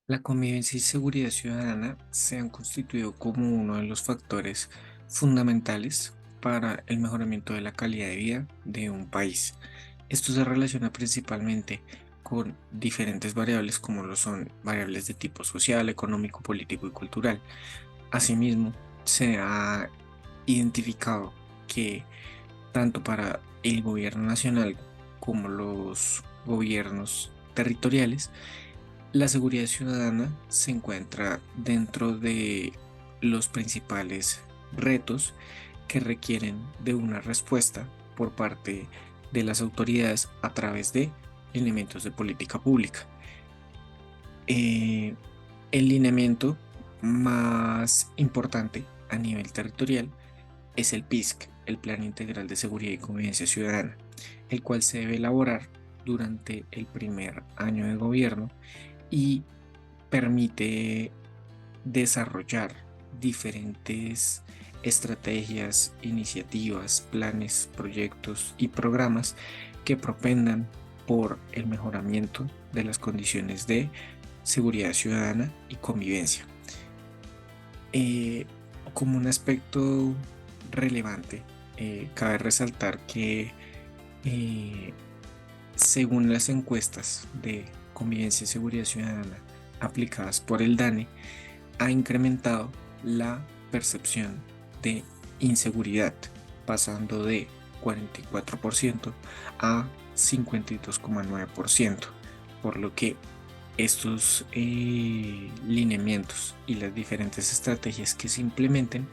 La convivencia y seguridad ciudadana se han constituido como uno de los factores fundamentales para el mejoramiento de la calidad de vida de un país. Esto se relaciona principalmente con diferentes variables como lo son variables de tipo social, económico, político y cultural. Asimismo, se ha identificado que tanto para el gobierno nacional como los gobiernos territoriales, la seguridad ciudadana se encuentra dentro de los principales retos que requieren de una respuesta por parte de las autoridades a través de lineamientos de política pública. Eh, el lineamiento más importante a nivel territorial es el PISC, el Plan Integral de Seguridad y Convivencia Ciudadana, el cual se debe elaborar durante el primer año de gobierno y permite desarrollar diferentes estrategias, iniciativas, planes, proyectos y programas que propendan por el mejoramiento de las condiciones de seguridad ciudadana y convivencia. Eh, Como un aspecto relevante, cabe resaltar que eh, según las encuestas de convivencia y seguridad ciudadana aplicadas por el DANE, ha incrementado la percepción de inseguridad, pasando de 44% a 52,9%, por lo que estos lineamientos y las diferentes estrategias que se implementen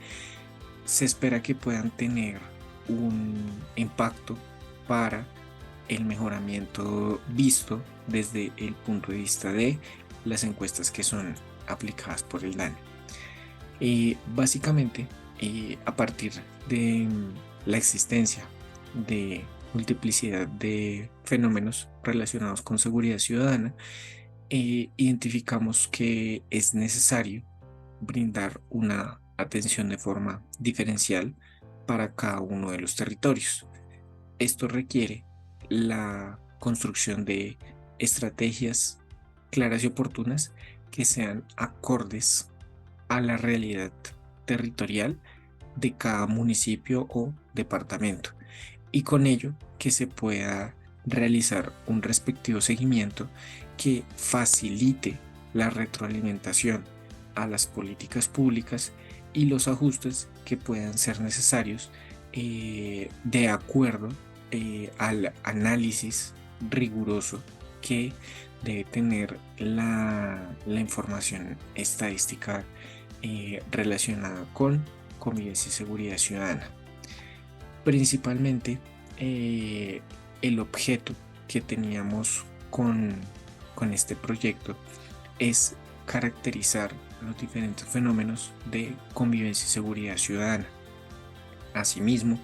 se espera que puedan tener un impacto para el mejoramiento visto desde el punto de vista de las encuestas que son aplicadas por el DANE. Básicamente, a partir de la existencia de multiplicidad de fenómenos relacionados con seguridad ciudadana, identificamos que es necesario brindar una atención de forma diferencial para cada uno de los territorios. Esto requiere la construcción de estrategias claras y oportunas que sean acordes a la realidad territorial de cada municipio o departamento, y con ello que se pueda realizar un respectivo seguimiento que facilite la retroalimentación a las políticas públicas y los ajustes que puedan ser necesarios, de acuerdo al análisis riguroso que debe tener la información estadística relacionada con convivencia y seguridad ciudadana. Principalmente, el objeto que teníamos con este proyecto es caracterizar los diferentes fenómenos de convivencia y seguridad ciudadana. Asimismo,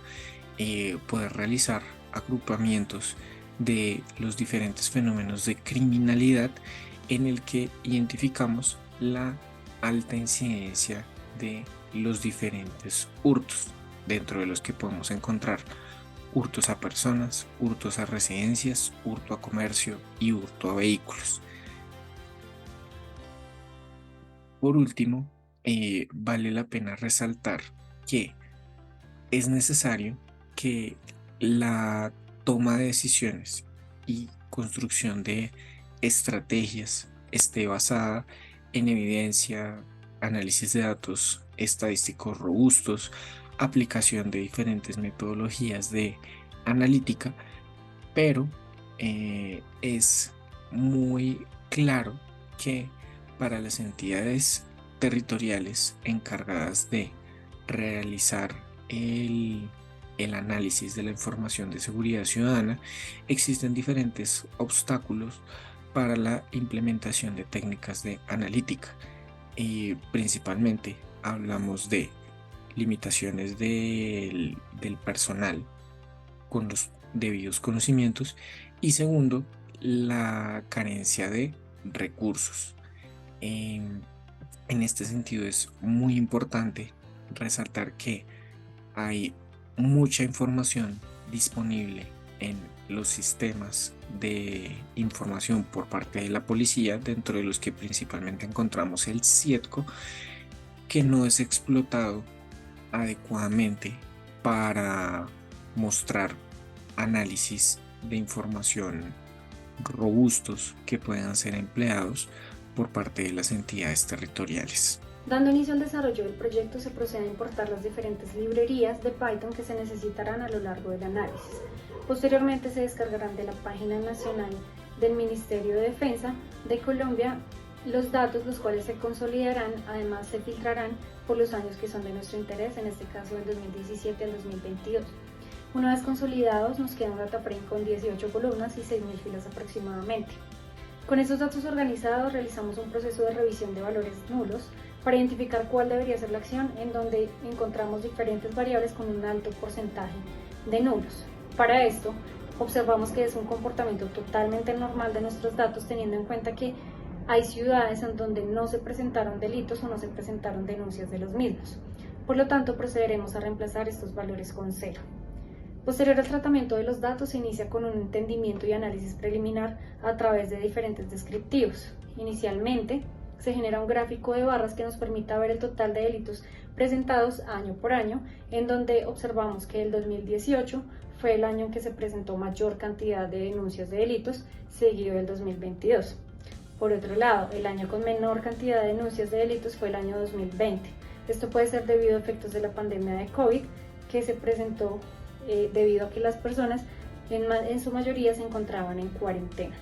poder realizar agrupamientos de los diferentes fenómenos de criminalidad en el que identificamos la alta incidencia de los diferentes hurtos, dentro de los que podemos encontrar hurtos a personas, hurtos a residencias, hurto a comercio y hurto a vehículos. Por último, vale la pena resaltar que es necesario que la toma de decisiones y construcción de estrategias esté basada en evidencia, análisis de datos estadísticos robustos, aplicación de diferentes metodologías de analítica, pero es muy claro que para las entidades territoriales encargadas de realizar el análisis de la información de seguridad ciudadana, existen diferentes obstáculos para la implementación de técnicas de analítica. Y principalmente hablamos de limitaciones del personal con los debidos conocimientos, y segundo, la carencia de recursos. En, en este sentido es muy importante resaltar que hay mucha información disponible en los sistemas de información por parte de la policía, dentro de los que principalmente encontramos el CIETCO, que no es explotado adecuadamente para mostrar análisis de información robustos que puedan ser empleados por parte de las entidades territoriales. Dando inicio al desarrollo del proyecto, se procede a importar las diferentes librerías de Python que se necesitarán a lo largo del análisis. Posteriormente se descargarán de la página nacional del Ministerio de Defensa de Colombia los datos, los cuales se consolidarán, además se filtrarán por los años que son de nuestro interés, en este caso del 2017 al 2022. Una vez consolidados, nos queda un dataframe con 18 columnas y 6.000 filas aproximadamente. Con estos datos organizados, realizamos un proceso de revisión de valores nulos para identificar cuál debería ser la acción, en donde encontramos diferentes variables con un alto porcentaje de nulos. Para esto, observamos que es un comportamiento totalmente normal de nuestros datos, teniendo en cuenta que hay ciudades en donde no se presentaron delitos o no se presentaron denuncias de los mismos. Por lo tanto, procederemos a reemplazar estos valores con 0. Posterior al tratamiento de los datos, se inicia con un entendimiento y análisis preliminar a través de diferentes descriptivos. Inicialmente, se genera un gráfico de barras que nos permita ver el total de delitos presentados año por año, en donde observamos que el 2018 fue el año en que se presentó mayor cantidad de denuncias de delitos, seguido del 2022. Por otro lado, el año con menor cantidad de denuncias de delitos fue el año 2020. Esto puede ser debido a efectos de la pandemia de COVID, que se presentó debido a que las personas en su mayoría se encontraban en cuarentena.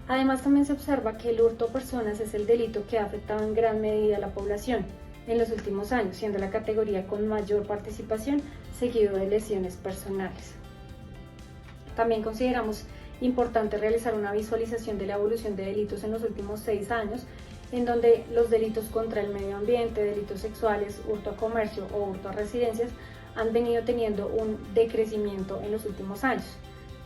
Además, también se observa que el hurto a personas es el delito que ha afectado en gran medida a la población en los últimos años, siendo la categoría con mayor participación, seguido de lesiones personales. También consideramos importante realizar una visualización de la evolución de delitos en los últimos 6 años, en donde los delitos contra el medio ambiente, delitos sexuales, hurto a comercio o hurto a residencias han venido teniendo un decrecimiento en los últimos años.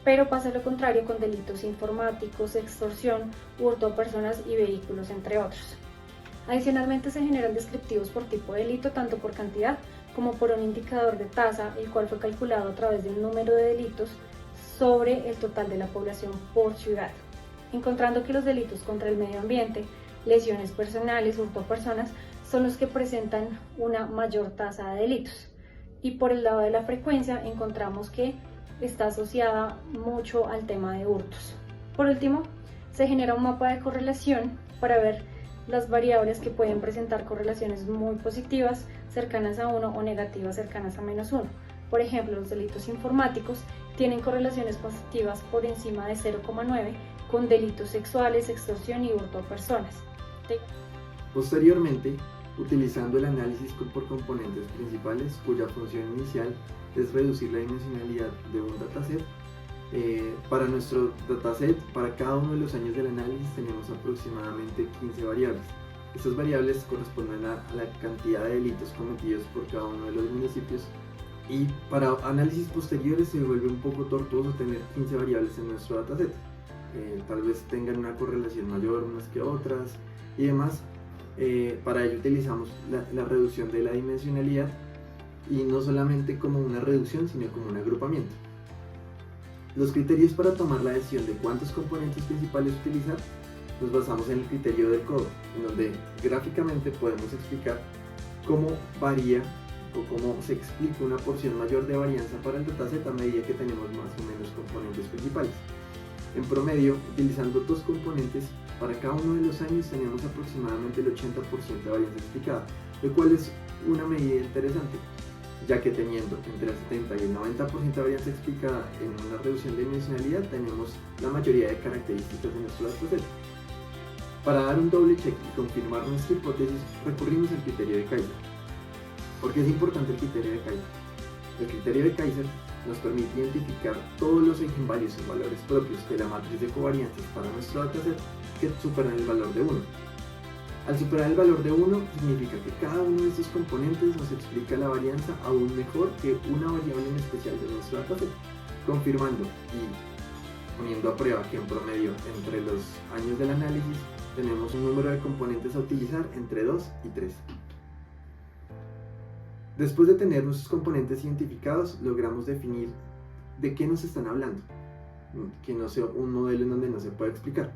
Pero pasa lo contrario con delitos informáticos, extorsión, hurto a personas y vehículos, entre otros. Adicionalmente, se generan descriptivos por tipo de delito, tanto por cantidad como por un indicador de tasa, el cual fue calculado a través del número de delitos sobre el total de la población por ciudad, encontrando que los delitos contra el medio ambiente, lesiones personales, hurto a personas, son los que presentan una mayor tasa de delitos. Y por el lado de la frecuencia, encontramos que está asociada mucho al tema de hurtos. Por último, se genera un mapa de correlación para ver las variables que pueden presentar correlaciones muy positivas cercanas a 1 o negativas cercanas a -1. Por ejemplo, los delitos informáticos tienen correlaciones positivas por encima de 0,9 con delitos sexuales, extorsión y hurto a personas. Posteriormente, utilizando el análisis por componentes principales, cuya función inicial es reducir la dimensionalidad de un dataset. Para nuestro dataset, para cada uno de los años del análisis tenemos aproximadamente 15 variables. Estas variables corresponden a la cantidad de delitos cometidos por cada uno de los municipios, y para análisis posteriores se vuelve un poco tortuoso tener 15 variables en nuestro dataset. Tal vez tengan una correlación mayor unas que otras y demás. Para ello utilizamos la reducción de la dimensionalidad, y no solamente como una reducción, sino como un agrupamiento. Los criterios para tomar la decisión de cuántos componentes principales utilizar nos basamos en el criterio del codo, en donde gráficamente podemos explicar cómo varía o cómo se explica una porción mayor de varianza para el dataset a medida que tenemos más o menos componentes principales. En promedio, utilizando 2 componentes para cada uno de los años, tenemos aproximadamente el 80% de varianza explicada, lo cual es una medida interesante, ya que teniendo entre el 70 y el 90% de varianza explicada en una reducción de dimensionalidad, tenemos la mayoría de características de nuestro dataset. Para dar un doble check y confirmar nuestra hipótesis, recurrimos al criterio de Kaiser. ¿Por qué es importante el criterio de Kaiser? El criterio de Kaiser nos permite identificar todos los eigenvalues en valores propios de la matriz de covarianzas para nuestro dataset que superan el valor de 1. Al superar el valor de 1, significa que cada uno de estos componentes nos explica la varianza aún mejor que una variable en especial de nuestro dataset, confirmando y poniendo a prueba que en promedio entre los años del análisis tenemos un número de componentes a utilizar entre 2 y 3. Después de tener nuestros componentes identificados, logramos definir de qué nos están hablando, que no sea un modelo en donde no se pueda explicar.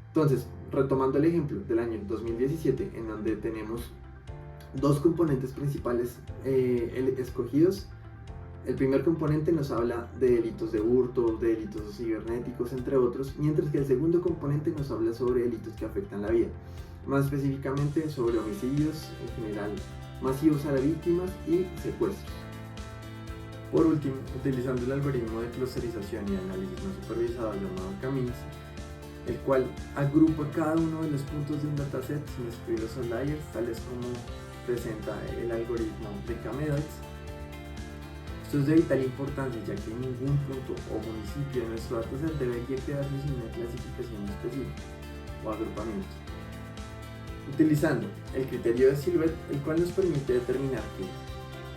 Entonces, retomando el ejemplo del año 2017, en donde tenemos dos componentes principales escogidos. El primer componente nos habla de delitos de hurto, de delitos cibernéticos, entre otros, mientras que el segundo componente nos habla sobre delitos que afectan la vida, más específicamente sobre homicidios en general masivos a las víctimas y secuestros. Por último, utilizando el algoritmo de clusterización y análisis no supervisado llamado CAMINS, el cual agrupa cada uno de los puntos de un dataset sin excluir los outliers, tales como presenta el algoritmo de Camedoids. Esto es de vital importancia, ya que ningún punto o municipio de nuestro dataset debería quedarse sin una clasificación específica o agrupamiento. Utilizando el criterio de Silhouette, el cual nos permite determinar que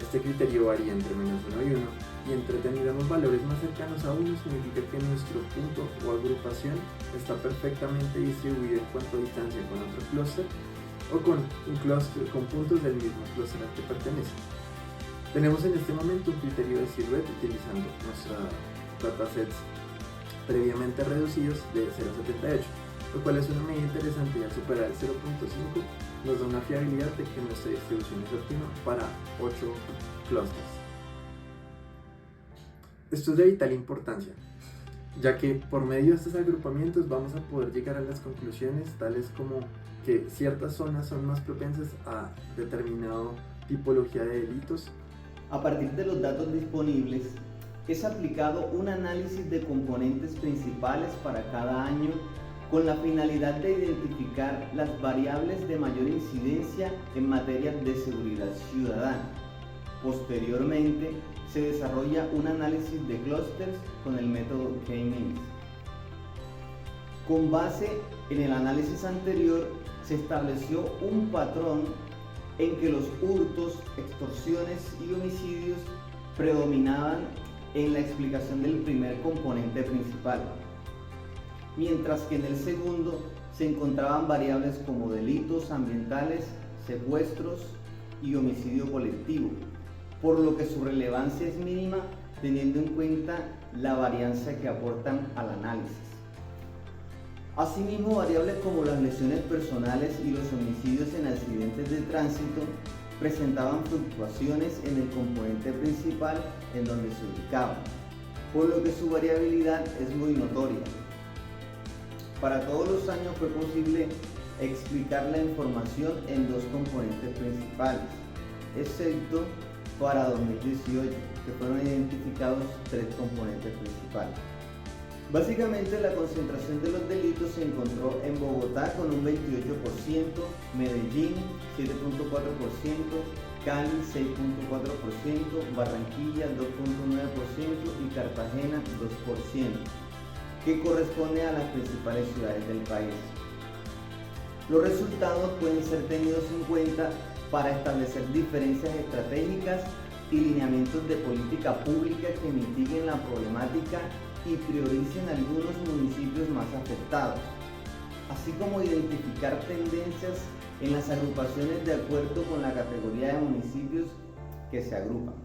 este criterio varía entre -1 y 1, y entre tengamos valores más cercanos a 1 significa que nuestro punto o agrupación está perfectamente distribuido en cuanto a distancia con otro clúster o con un clúster con puntos del mismo clúster al que pertenece. Tenemos en este momento un criterio de Silhouette utilizando nuestros datasets previamente reducidos de 0.78, lo cual es una medida interesante, y al superar el 0.5 nos da una fiabilidad de que nuestra distribución es óptima para 8 clústeres. Esto es de vital importancia, ya que por medio de estos agrupamientos vamos a poder llegar a las conclusiones tales como que ciertas zonas son más propensas a determinada tipología de delitos. A partir de los datos disponibles, es aplicado un análisis de componentes principales para cada año con la finalidad de identificar las variables de mayor incidencia en materia de seguridad ciudadana. Posteriormente, se desarrolla un análisis de clústeres con el método K-means. Con base en el análisis anterior, se estableció un patrón en que los hurtos, extorsiones y homicidios predominaban en la explicación del primer componente principal, mientras que en el segundo se encontraban variables como delitos ambientales, secuestros y homicidio colectivo, por lo que su relevancia es mínima teniendo en cuenta la varianza que aportan al análisis. Asimismo, variables como las lesiones personales y los homicidios en accidentes de tránsito presentaban fluctuaciones en el componente principal en donde se ubicaban, por lo que su variabilidad es muy notoria. Para todos los años fue posible explicar la información en dos componentes principales, excepto para 2018, que fueron identificados 3 componentes principales. Básicamente, la concentración de los delitos se encontró en Bogotá con un 28%, Medellín 7.4%, Cali 6.4%, Barranquilla 2.9% y Cartagena 2%, que corresponde a las principales ciudades del país. Los resultados pueden ser tenidos en cuenta para establecer diferencias estratégicas y lineamientos de política pública que mitiguen la problemática y prioricen algunos municipios más afectados, así como identificar tendencias en las agrupaciones de acuerdo con la categoría de municipios que se agrupan.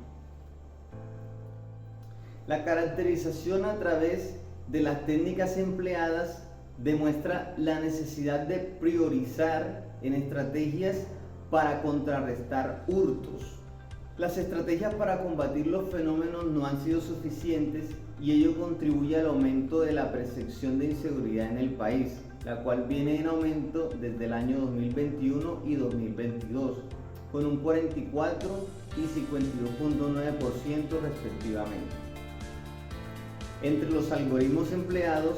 La caracterización a través de las técnicas empleadas demuestra la necesidad de priorizar en estrategias para contrarrestar hurtos. Las estrategias para combatir los fenómenos no han sido suficientes y ello contribuye al aumento de la percepción de inseguridad en el país, la cual viene en aumento desde el año 2021 y 2022, con un 44 y 52.9% respectivamente. Entre los algoritmos empleados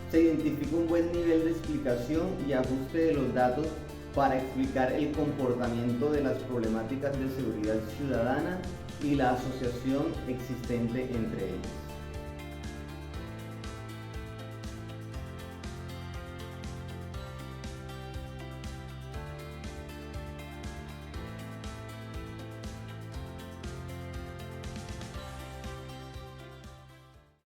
se identifica un buen nivel de explicación y ajuste de los datos para explicar el comportamiento de las problemáticas de seguridad ciudadana y la asociación existente entre ellas.